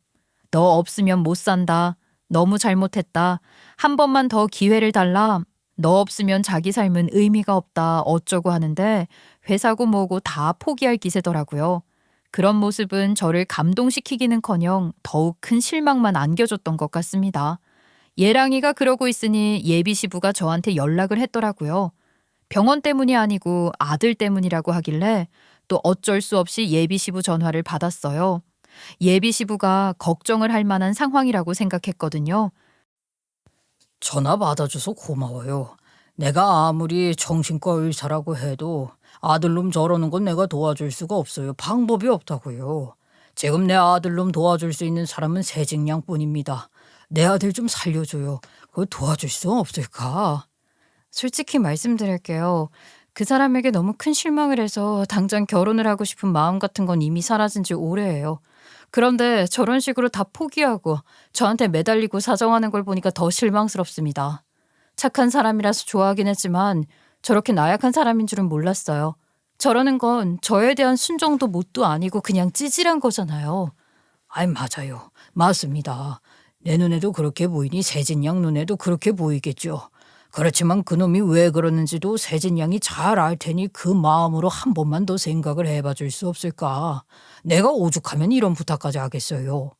너 없으면 못 산다. 너무 잘못했다. 한 번만 더 기회를 달라. 너 없으면 자기 삶은 의미가 없다. 어쩌고 하는데 회사고 뭐고 다 포기할 기세더라고요. 그런 모습은 저를 감동시키기는커녕 더욱 큰 실망만 안겨줬던 것 같습니다. 예랑이가 그러고 있으니 예비 시부가 저한테 연락을 했더라고요. 병원 때문이 아니고 아들 때문이라고 하길래 또 어쩔 수 없이 예비 시부 전화를 받았어요. 예비 시부가 걱정을 할 만한 상황이라고 생각했거든요. 전화 받아줘서 고마워요. 내가 아무리 정신과 의사라고 해도 아들놈 저러는 건 내가 도와줄 수가 없어요. 방법이 없다고요. 지금 내 아들놈 도와줄 수 있는 사람은 세징양뿐입니다. 내 아들 좀 살려줘요. 그거 도와줄 수 없을까? 솔직히 말씀드릴게요. 그 사람에게 너무 큰 실망을 해서 당장 결혼을 하고 싶은 마음 같은 건 이미 사라진 지 오래예요. 그런데 저런 식으로 다 포기하고 저한테 매달리고 사정하는 걸 보니까 더 실망스럽습니다. 착한 사람이라서 좋아하긴 했지만 저렇게 나약한 사람인 줄은 몰랐어요. 저러는 건 저에 대한 순정도 뭣도 아니고 그냥 찌질한 거잖아요. 아이, 맞아요. 맞습니다. 내 눈에도 그렇게 보이니 세진양 눈에도 그렇게 보이겠죠. 그렇지만 그놈이 왜 그러는지도 세진양이 잘 알 테니 그 마음으로 한 번만 더 생각을 해봐 줄 수 없을까? 내가 오죽하면 이런 부탁까지 하겠어요.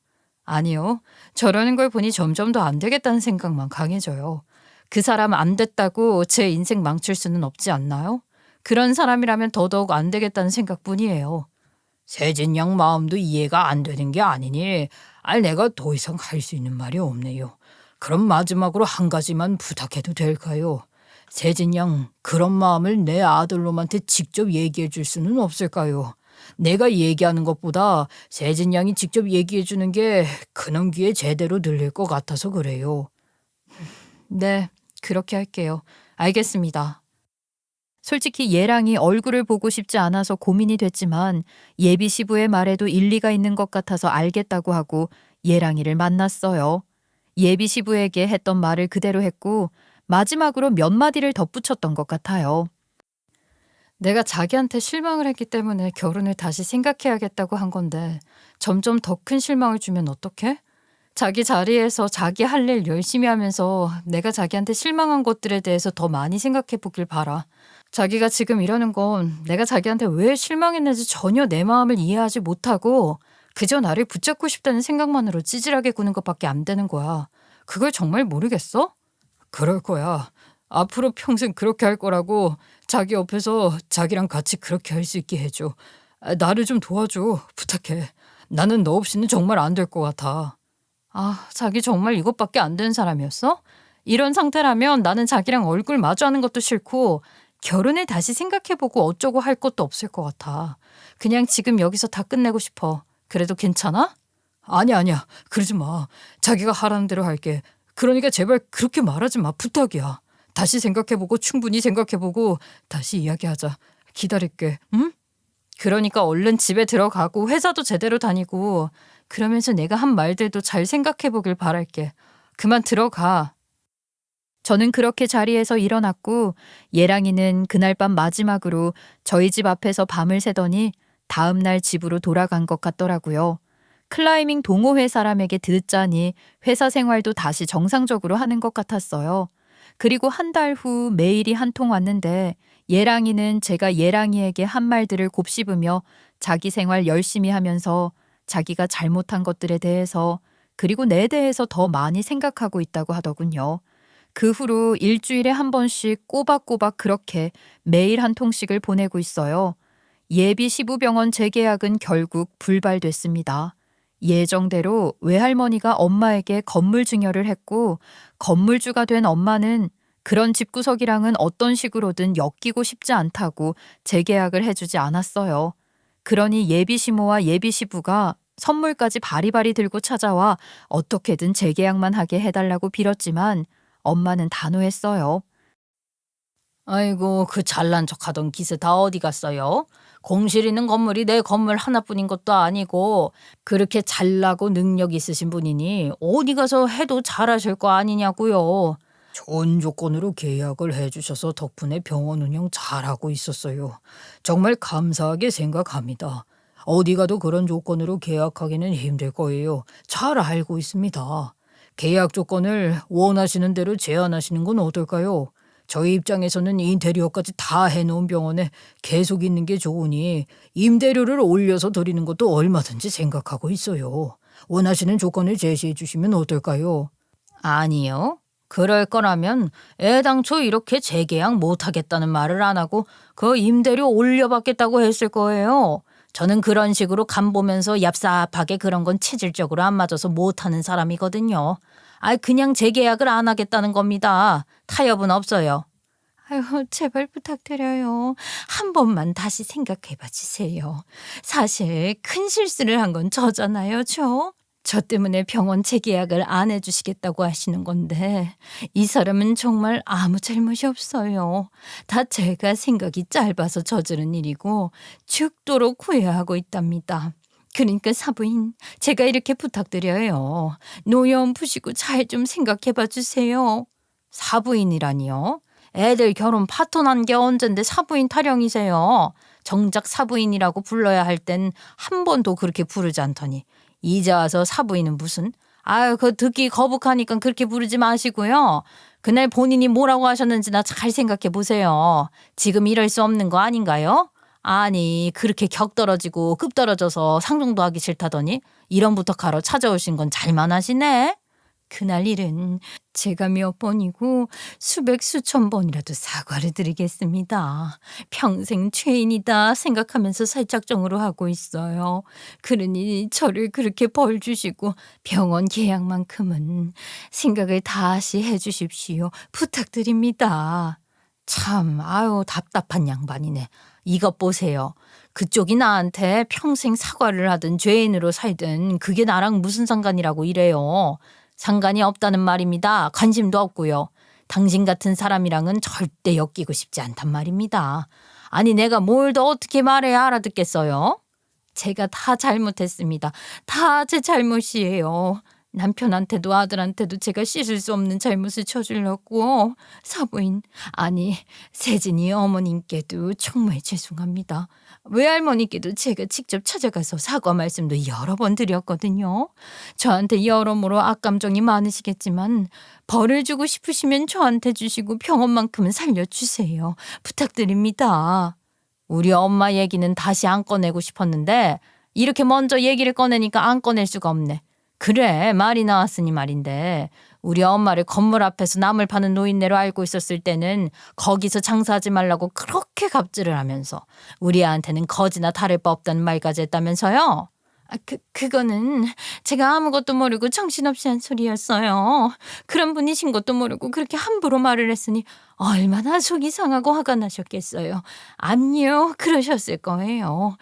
아니요. 저러는 걸 보니 점점 더 안 되겠다는 생각만 강해져요. 그 사람 안 됐다고 제 인생 망칠 수는 없지 않나요? 그런 사람이라면 더더욱 안 되겠다는 생각뿐이에요. 세진양 마음도 이해가 안 되는 게 아니니 내가 더 이상 할 수 있는 말이 없네요. 그럼 마지막으로 한 가지만 부탁해도 될까요? 세진양, 그런 마음을 내 아들놈한테 직접 얘기해 줄 수는 없을까요? 내가 얘기하는 것보다 세진양이 직접 얘기해 주는 게 그놈 귀에 제대로 들릴 것 같아서 그래요. 네, 그렇게 할게요. 알겠습니다. 솔직히 예랑이 얼굴을 보고 싶지 않아서 고민이 됐지만 예비 시부의 말에도 일리가 있는 것 같아서 알겠다고 하고 예랑이를 만났어요. 예비 시부에게 했던 말을 그대로 했고 마지막으로 몇 마디를 덧붙였던 것 같아요. 내가 자기한테 실망을 했기 때문에 결혼을 다시 생각해야겠다고 한 건데 점점 더 큰 실망을 주면 어떡해? 자기 자리에서 자기 할 일 열심히 하면서 내가 자기한테 실망한 것들에 대해서 더 많이 생각해 보길 바라. 자기가 지금 이러는 건 내가 자기한테 왜 실망했는지 전혀 내 마음을 이해하지 못하고 그저 나를 붙잡고 싶다는 생각만으로 찌질하게 구는 것밖에 안 되는 거야. 그걸 정말 모르겠어? 그럴 거야. 앞으로 평생 그렇게 할 거라고 자기 옆에서 자기랑 같이 그렇게 할 수 있게 해줘. 나를 좀 도와줘. 부탁해. 나는 너 없이는 정말 안 될 것 같아. 아, 자기 정말 이것밖에 안 되는 사람이었어? 이런 상태라면 나는 자기랑 얼굴 마주하는 것도 싫고 결혼을 다시 생각해보고 어쩌고 할 것도 없을 것 같아. 그냥 지금 여기서 다 끝내고 싶어. 그래도 괜찮아? 아니야. 그러지 마. 자기가 하라는 대로 할게. 그러니까 제발 그렇게 말하지 마. 부탁이야. 다시 생각해보고 충분히 생각해보고 다시 이야기하자. 기다릴게. 응? 그러니까 얼른 집에 들어가고 회사도 제대로 다니고 그러면서 내가 한 말들도 잘 생각해보길 바랄게. 그만 들어가. 저는 그렇게 자리에서 일어났고 예랑이는 그날 밤 마지막으로 저희 집 앞에서 밤을 새더니 다음 날 집으로 돌아간 것 같더라고요. 클라이밍 동호회 사람에게 듣자니 회사 생활도 다시 정상적으로 하는 것 같았어요. 그리고 한 달 후 메일이 한 통 왔는데 예랑이는 제가 예랑이에게 한 말들을 곱씹으며 자기 생활 열심히 하면서 자기가 잘못한 것들에 대해서 그리고 내 대해서 더 많이 생각하고 있다고 하더군요. 그 후로 일주일에 한 번씩 꼬박꼬박 그렇게 매일 한 통씩을 보내고 있어요. 예비 시부병원 재계약은 결국 불발됐습니다. 예정대로 외할머니가 엄마에게 건물 증여를 했고 건물주가 된 엄마는 그런 집구석이랑은 어떤 식으로든 엮이고 싶지 않다고 재계약을 해주지 않았어요. 그러니 예비 시모와 예비 시부가 선물까지 바리바리 들고 찾아와 어떻게든 재계약만 하게 해달라고 빌었지만 엄마는 단호했어요. 아이고, 그 잘난 척하던 기세 다 어디 갔어요? 공실 있는 건물이 내 건물 하나뿐인 것도 아니고 그렇게 잘나고 능력 있으신 분이니 어디 가서 해도 잘하실 거 아니냐고요. 좋은 조건으로 계약을 해주셔서 덕분에 병원 운영 잘하고 있었어요. 정말 감사하게 생각합니다. 어디 가도 그런 조건으로 계약하기는 힘들 거예요. 잘 알고 있습니다. 계약 조건을 원하시는 대로 제안하시는 건 어떨까요? 저희 입장에서는 인테리어까지 다 해놓은 병원에 계속 있는 게 좋으니 임대료를 올려서 드리는 것도 얼마든지 생각하고 있어요. 원하시는 조건을 제시해 주시면 어떨까요? 아니요. 그럴 거라면 애당초 이렇게 재계약 못하겠다는 말을 안 하고 그 임대료 올려받겠다고 했을 거예요. 저는 그런 식으로 간 보면서 얍삽하게 그런 건 체질적으로 안 맞아서 못하는 사람이거든요. 그냥 재계약을 안 하겠다는 겁니다. 타협은 없어요. 아유, 제발 부탁드려요. 한 번만 다시 생각해봐 주세요. 사실 큰 실수를 한 건 저잖아요, 저. 저 때문에 병원 재계약을 안 해주시겠다고 하시는 건데 이 사람은 정말 아무 잘못이 없어요. 다 제가 생각이 짧아서 저지른 일이고 죽도록 후회하고 있답니다. 그러니까 사부인, 제가 이렇게 부탁드려요. 노여움 푸시고 잘 좀 생각해봐 주세요. 사부인이라니요? 애들 결혼 파토 난 게 언젠데 사부인 타령이세요. 정작 사부인이라고 불러야 할 땐 한 번도 그렇게 부르지 않더니 이제 와서 사부인은 무슨? 그거 듣기 거북하니까 그렇게 부르지 마시고요. 그날 본인이 뭐라고 하셨는지나 잘 생각해 보세요. 지금 이럴 수 없는 거 아닌가요? 아니, 그렇게 격 떨어지고 급 떨어져서 상종도 하기 싫다더니 이런 부탁하러 찾아오신 건 잘만 하시네. 그날 일은 제가 몇 번이고 수백 수천 번이라도 사과를 드리겠습니다. 평생 죄인이다 생각하면서 살짝정으로 하고 있어요. 그러니 저를 그렇게 벌 주시고 병원 계약만큼은 생각을 다시 해 주십시오. 부탁드립니다. 참, 답답한 양반이네. 이것 보세요. 그쪽이 나한테 평생 사과를 하든 죄인으로 살든 그게 나랑 무슨 상관이라고 이래요. 상관이 없다는 말입니다. 관심도 없고요. 당신 같은 사람이랑은 절대 엮이고 싶지 않단 말입니다. 아니, 내가 뭘 더 어떻게 말해야 알아듣겠어요? 제가 다 잘못했습니다. 다 제 잘못이에요. 남편한테도 아들한테도 제가 씻을 수 없는 잘못을 저질렀고 사부인, 아니 세진이 어머님께도 정말 죄송합니다. 외할머니께도 제가 직접 찾아가서 사과 말씀도 여러 번 드렸거든요. 저한테 여러모로 악감정이 많으시겠지만 벌을 주고 싶으시면 저한테 주시고 병원만큼은 살려주세요. 부탁드립니다. 우리 엄마 얘기는 다시 안 꺼내고 싶었는데 이렇게 먼저 얘기를 꺼내니까 안 꺼낼 수가 없네. 그래, 말이 나왔으니 말인데 우리 엄마를 건물 앞에서 나물 파는 노인네로 알고 있었을 때는 거기서 장사하지 말라고 그렇게 갑질을 하면서 우리한테는 거지나 다를 바 없다는 말까지 했다면서요? 그거는 제가 아무것도 모르고 정신없이 한 소리였어요. 그런 분이신 것도 모르고 그렇게 함부로 말을 했으니 얼마나 속이 상하고 화가 나셨겠어요. 암요, 그러셨을 거예요.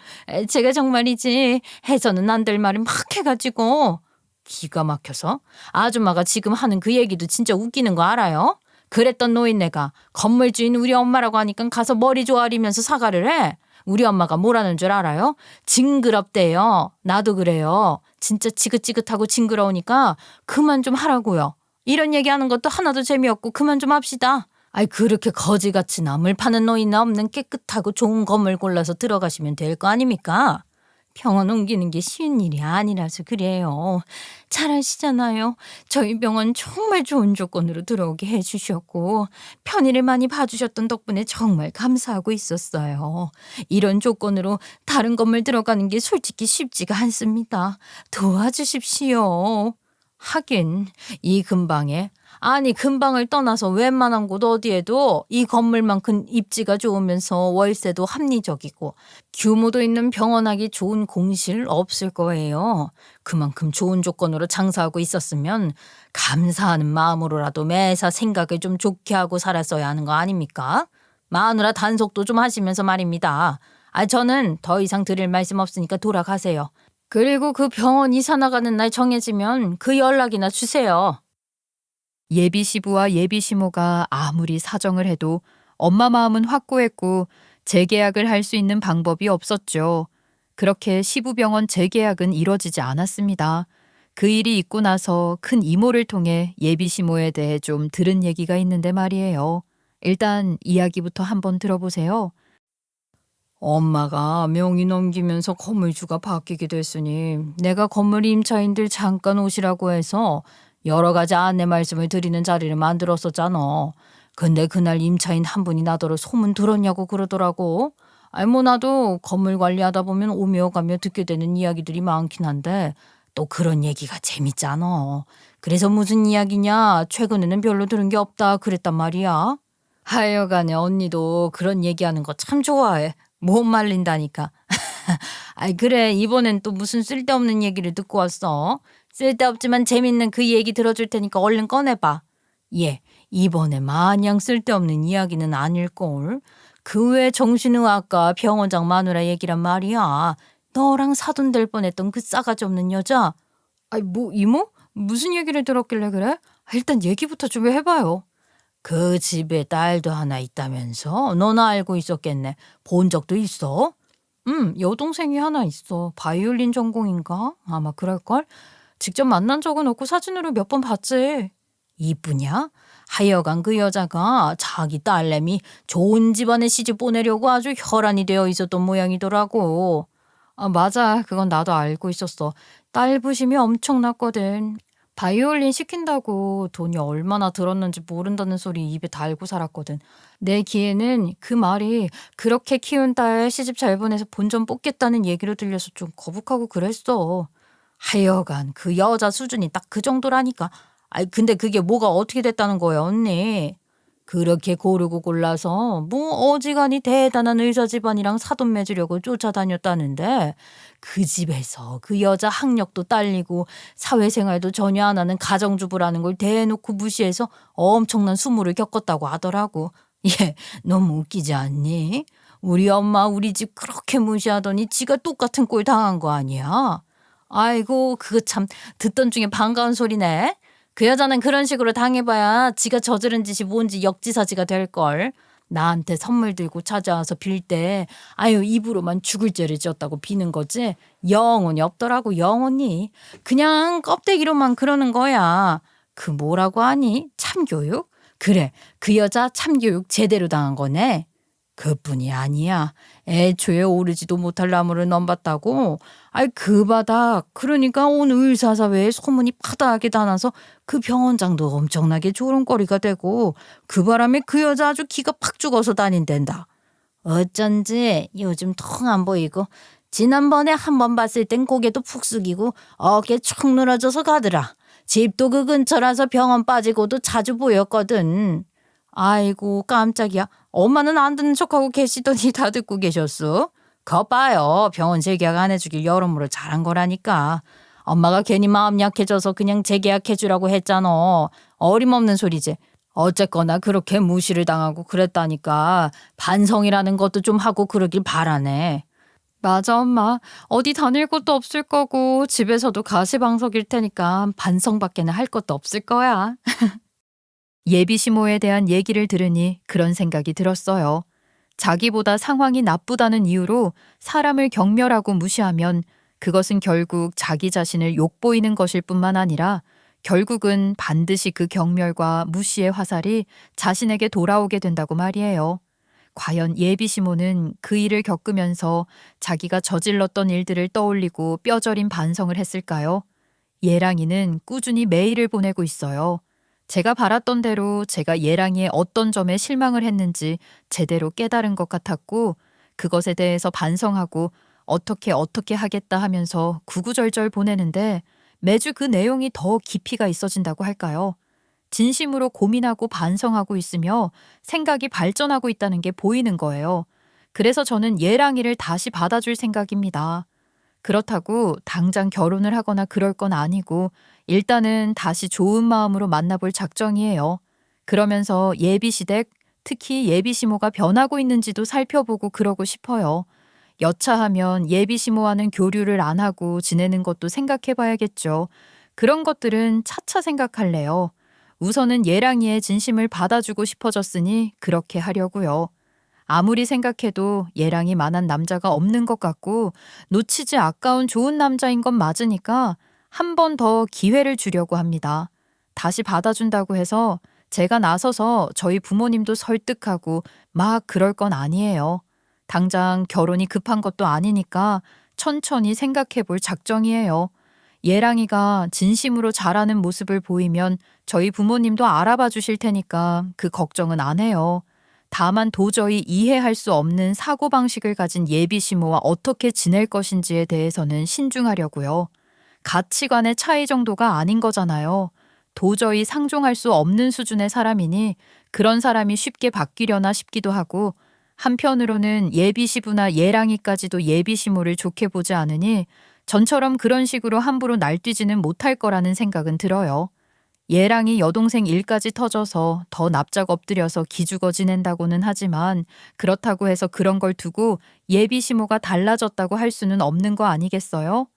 제가 정말이지 해서는 안 될 말을 막 해가지고. 기가 막혀서 아줌마가 지금 하는 그 얘기도 진짜 웃기는 거 알아요? 그랬던 노인네가 건물주인 우리 엄마라고 하니까 가서 머리 조아리면서 사과를 해. 우리 엄마가 뭐라는 줄 알아요? 징그럽대요. 나도 그래요. 진짜 지긋지긋하고 징그러우니까 그만 좀 하라고요. 이런 얘기하는 것도 하나도 재미없고 그만 좀 합시다. 그렇게 거지같이 나물 파는 노인네 없는 깨끗하고 좋은 건물 골라서 들어가시면 될 거 아닙니까? 병원 옮기는 게 쉬운 일이 아니라서 그래요. 잘 아시잖아요. 저희 병원 정말 좋은 조건으로 들어오게 해주셨고 편의를 많이 봐주셨던 덕분에 정말 감사하고 있었어요. 이런 조건으로 다른 건물 들어가는 게 솔직히 쉽지가 않습니다. 도와주십시오. 하긴 이 근방에 근방을 떠나서 웬만한 곳 어디에도 이 건물만큼 입지가 좋으면서 월세도 합리적이고 규모도 있는 병원하기 좋은 공실 없을 거예요. 그만큼 좋은 조건으로 장사하고 있었으면 감사하는 마음으로라도 매사 생각을 좀 좋게 하고 살았어야 하는 거 아닙니까? 마누라 단속도 좀 하시면서 말입니다. 저는 더 이상 드릴 말씀 없으니까 돌아가세요. 그리고 그 병원 이사 나가는 날 정해지면 그 연락이나 주세요. 예비시부와 예비시모가 아무리 사정을 해도 엄마 마음은 확고했고 재계약을 할 수 있는 방법이 없었죠. 그렇게 시부병원 재계약은 이뤄지지 않았습니다. 그 일이 있고 나서 큰 이모를 통해 예비시모에 대해 좀 들은 얘기가 있는데 말이에요. 일단 이야기부터 한번 들어보세요. 엄마가 명의 넘기면서 건물주가 바뀌게 됐으니 내가 건물 임차인들 잠깐 오시라고 해서 여러 가지 안내 말씀을 드리는 자리를 만들었었잖아. 근데 그날 임차인 한 분이 나더러 소문 들었냐고 그러더라고. 아이 뭐 나도 건물 관리하다 보면 오며 가며 듣게 되는 이야기들이 많긴 한데 또 그런 얘기가 재밌잖아. 그래서 무슨 이야기냐? 최근에는 별로 들은 게 없다 그랬단 말이야. 하여간에 언니도 그런 얘기하는 거 참 좋아해. 못 말린다니까. 아이 그래 이번엔 또 무슨 쓸데없는 얘기를 듣고 왔어. 쓸데없지만 재밌는 그 얘기 들어줄 테니까 얼른 꺼내봐. 예, 이번에 마냥 쓸데없는 이야기는 아닐걸. 그 외 정신의학과 병원장 마누라 얘기란 말이야. 너랑 사돈될 뻔했던 그 싸가지 없는 여자. 아이 뭐 이모? 무슨 얘기를 들었길래 그래? 일단 얘기부터 좀 해봐요. 그 집에 딸도 하나 있다면서? 너나 알고 있었겠네. 본 적도 있어? 여동생이 하나 있어. 바이올린 전공인가? 아마 그럴걸? 직접 만난 적은 없고 사진으로 몇 번 봤지. 이쁘냐? 하여간 그 여자가 자기 딸내미 좋은 집안에 시집 보내려고 아주 혈안이 되어 있었던 모양이더라고. 아, 맞아. 그건 나도 알고 있었어. 딸 부심이 엄청났거든. 바이올린 시킨다고 돈이 얼마나 들었는지 모른다는 소리 입에 달고 살았거든. 내 귀에는 그 말이 그렇게 키운 딸 시집 잘 보내서 본전 뽑겠다는 얘기로 들려서 좀 거북하고 그랬어. 하여간 그 여자 수준이 딱 그 정도라니까. 아이 근데 그게 뭐가 어떻게 됐다는 거야 언니. 그렇게 고르고 골라서 뭐 어지간히 대단한 의사 집안이랑 사돈 맺으려고 쫓아다녔다는데 그 집에서 그 여자 학력도 딸리고 사회생활도 전혀 안 하는 가정주부라는 걸 대놓고 무시해서 엄청난 수모를 겪었다고 하더라고. 얘 너무 웃기지 않니? 우리 엄마 우리 집 그렇게 무시하더니 지가 똑같은 꼴 당한 거 아니야? 아이고 그거 참 듣던 중에 반가운 소리네. 그 여자는 그런 식으로 당해봐야 지가 저지른 짓이 뭔지 역지사지가 될걸. 나한테 선물 들고 찾아와서 빌 때 아유 입으로만 죽을 죄를 지었다고 비는 거지 영혼이 없더라고. 영혼이 그냥 껍데기로만 그러는 거야. 그 뭐라고 하니? 참교육? 그래 그 여자 참교육 제대로 당한 거네. 그뿐이 아니야. 애초에 오르지도 못할 나무를 넘봤다고. 아이 그 바닥 그러니까 온 의사사회에 소문이 파다하게 다나서 그 병원장도 엄청나게 조롱거리가 되고 그 바람에 그 여자 아주 기가 팍 죽어서 다닌댄다. 어쩐지 요즘 통 안 보이고 지난번에 한 번 봤을 땐 고개도 푹 숙이고 어깨 축 늘어져서 가더라. 집도 그 근처라서 병원 빠지고도 자주 보였거든. 아이고 깜짝이야. 엄마는 안 듣는 척하고 계시더니 다 듣고 계셨어. 거 봐요. 병원 재계약 안 해주길 여러모로 잘한 거라니까. 엄마가 괜히 마음 약해져서 그냥 재계약해주라고 했잖아. 어림없는 소리지. 어쨌거나 그렇게 무시를 당하고 그랬다니까. 반성이라는 것도 좀 하고 그러길 바라네. 맞아, 엄마. 어디 다닐 곳도 없을 거고 집에서도 가시방석일 테니까 반성밖에는 할 것도 없을 거야. 예비시모에 대한 얘기를 들으니 그런 생각이 들었어요. 자기보다 상황이 나쁘다는 이유로 사람을 경멸하고 무시하면 그것은 결국 자기 자신을 욕보이는 것일 뿐만 아니라 결국은 반드시 그 경멸과 무시의 화살이 자신에게 돌아오게 된다고 말이에요. 과연 예비시모는 그 일을 겪으면서 자기가 저질렀던 일들을 떠올리고 뼈저린 반성을 했을까요? 예랑이는 꾸준히 메일을 보내고 있어요. 제가 바랐던 대로 제가 예랑이의 어떤 점에 실망을 했는지 제대로 깨달은 것 같았고 그것에 대해서 반성하고 어떻게 하겠다 하면서 구구절절 보내는데 매주 그 내용이 더 깊이가 있어진다고 할까요? 진심으로 고민하고 반성하고 있으며 생각이 발전하고 있다는 게 보이는 거예요. 그래서 저는 예랑이를 다시 받아줄 생각입니다. 그렇다고 당장 결혼을 하거나 그럴 건 아니고 일단은 다시 좋은 마음으로 만나볼 작정이에요. 그러면서 예비시댁, 특히 예비시모가 변하고 있는지도 살펴보고 그러고 싶어요. 여차하면 예비시모와는 교류를 안 하고 지내는 것도 생각해 봐야겠죠. 그런 것들은 차차 생각할래요. 우선은 예랑이의 진심을 받아주고 싶어졌으니 그렇게 하려고요. 아무리 생각해도 예랑이 만한 남자가 없는 것 같고 놓치지 아까운 좋은 남자인 건 맞으니까 한 번 더 기회를 주려고 합니다. 다시 받아준다고 해서 제가 나서서 저희 부모님도 설득하고 막 그럴 건 아니에요. 당장 결혼이 급한 것도 아니니까 천천히 생각해 볼 작정이에요. 예랑이가 진심으로 잘하는 모습을 보이면 저희 부모님도 알아봐 주실 테니까 그 걱정은 안 해요. 다만 도저히 이해할 수 없는 사고방식을 가진 예비 시모와 어떻게 지낼 것인지에 대해서는 신중하려고요. 가치관의 차이 정도가 아닌 거잖아요. 도저히 상종할 수 없는 수준의 사람이니 그런 사람이 쉽게 바뀌려나 싶기도 하고, 한편으로는 예비 시부나 예랑이까지도 예비 시모를 좋게 보지 않으니 전처럼 그런 식으로 함부로 날뛰지는 못할 거라는 생각은 들어요. 예랑이 여동생 일까지 터져서 더 납작 엎드려서 기죽어 지낸다고는 하지만 그렇다고 해서 그런 걸 두고 예비 시모가 달라졌다고 할 수는 없는 거 아니겠어요?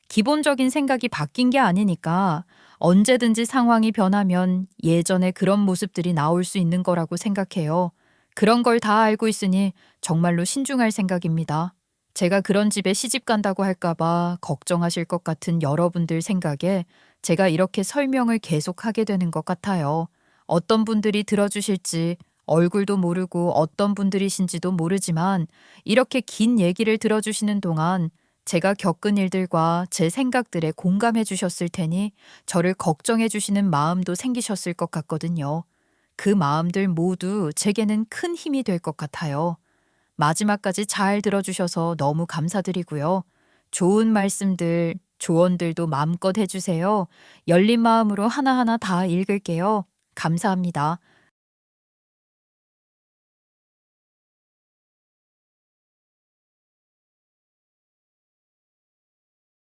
기본적인 생각이 바뀐 게 아니니까 언제든지 상황이 변하면 예전에 그런 모습들이 나올 수 있는 거라고 생각해요. 그런 걸 다 알고 있으니 정말로 신중할 생각입니다. 제가 그런 집에 시집 간다고 할까봐 걱정하실 것 같은 여러분들 생각에 제가 이렇게 설명을 계속하게 되는 것 같아요. 어떤 분들이 들어주실지 얼굴도 모르고 어떤 분들이신지도 모르지만 이렇게 긴 얘기를 들어주시는 동안 제가 겪은 일들과 제 생각들에 공감해 주셨을 테니 저를 걱정해 주시는 마음도 생기셨을 것 같거든요. 그 마음들 모두 제게는 큰 힘이 될 것 같아요. 마지막까지 잘 들어주셔서 너무 감사드리고요. 좋은 말씀들, 조언들도 마음껏 해주세요. 열린 마음으로 하나하나 다 읽을게요. 감사합니다.